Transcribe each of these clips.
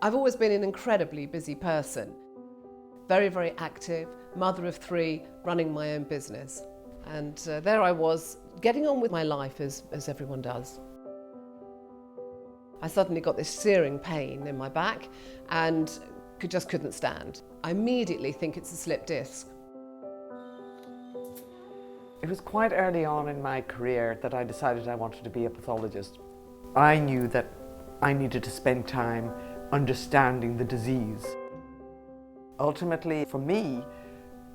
I've always been an incredibly busy person. Very, very active, mother of 3, running my own business. And there I was, getting on with my life as everyone does. I suddenly got this searing pain in my back and just couldn't stand. I immediately think it's a slipped disc. It was quite early on in my career that I decided I wanted to be a pathologist. I knew that I needed to spend time understanding the disease. Ultimately, for me,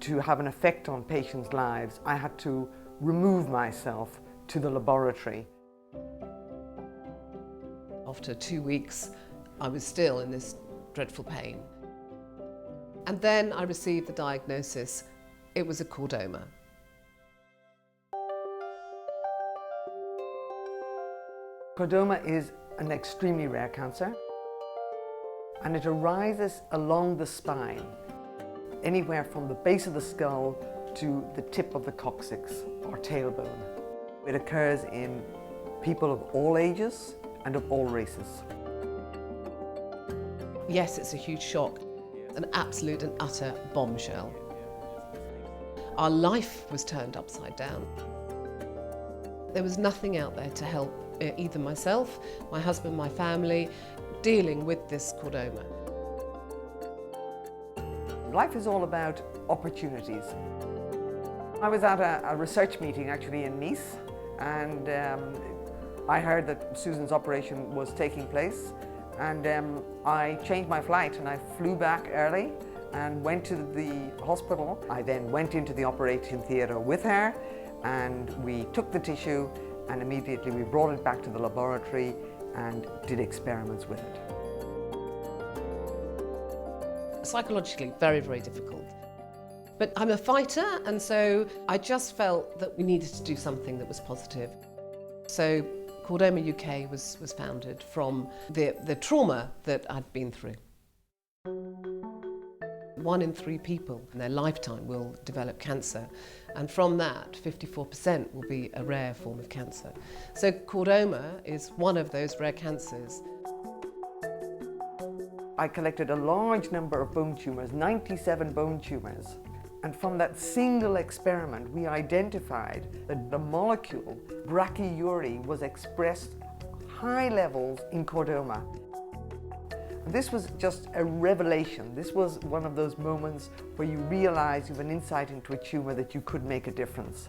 to have an effect on patients' lives, I had to remove myself to the laboratory. After 2 weeks, I was still in this dreadful pain. And then I received the diagnosis. It was a chordoma. Chordoma is an extremely rare cancer, and it arises along the spine, anywhere from the base of the skull to the tip of the coccyx or tailbone. It occurs in people of all ages and of all races. Yes, it's a huge shock, an absolute and utter bombshell. Our life was turned upside down. There was nothing out there to help either myself, my husband, my family, dealing with this chordoma. Life is all about opportunities. I was at a research meeting actually in Nice, and I heard that Susan's operation was taking place, and I changed my flight and I flew back early and went to the hospital. I then went into the operating theatre with her, and we took the tissue and immediately we brought it back to the laboratory and did experiments with it. Psychologically, very, very difficult. But I'm a fighter, and so I just felt that we needed to do something that was positive. So Chordoma UK was founded from the trauma that I'd been through. 1 in 3 people in their lifetime will develop cancer, and from that 54% will be a rare form of cancer. So chordoma is one of those rare cancers. I collected a large number of bone tumours, 97 bone tumours, and from that single experiment we identified that the molecule brachyury was expressed high levels in chordoma. This was just a revelation. This was one of those moments where you realise you have an insight into a tumour that you could make a difference.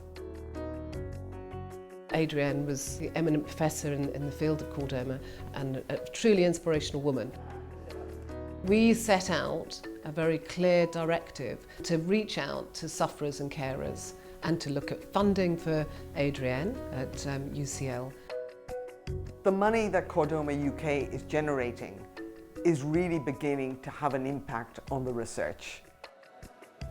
Adrienne was the eminent professor in the field of chordoma and a truly inspirational woman. We set out a very clear directive to reach out to sufferers and carers and to look at funding for Adrienne at UCL. The money that Chordoma UK is generating is really beginning to have an impact on the research.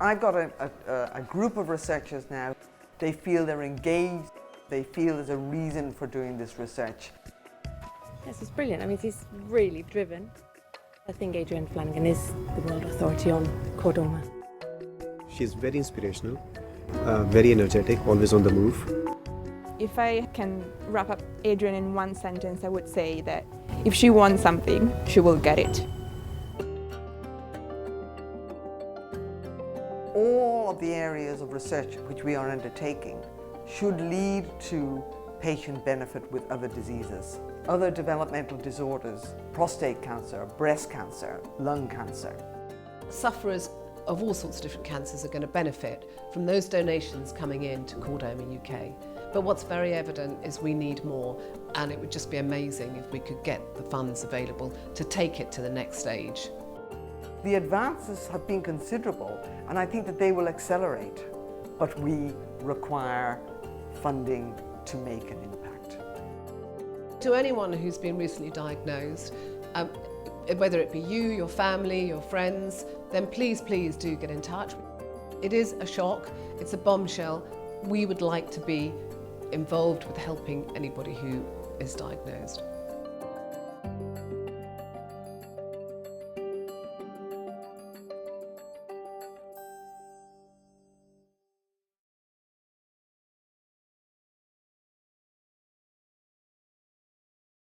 I've got a group of researchers now. They feel they're engaged. They feel there's a reason for doing this research. This is brilliant. I mean, he's really driven. I think Adrienne Flanagan is the world authority on chordoma. She's very inspirational, very energetic, always on the move. If I can wrap up Adrienne in one sentence, I would say that if she wants something, she will get it. All of the areas of research which we are undertaking should lead to patient benefit with other diseases, other developmental disorders, prostate cancer, breast cancer, lung cancer. Sufferers of all sorts of different cancers are going to benefit from those donations coming in to Chordoma UK. But what's very evident is we need more, and it would just be amazing if we could get the funds available to take it to the next stage. The advances have been considerable, and I think that they will accelerate, but we require funding to make an impact. To anyone who's been recently diagnosed, whether it be you, your family, your friends, then please do get in touch. It is a shock, it's a bombshell. We would like to be involved with helping anybody who is diagnosed.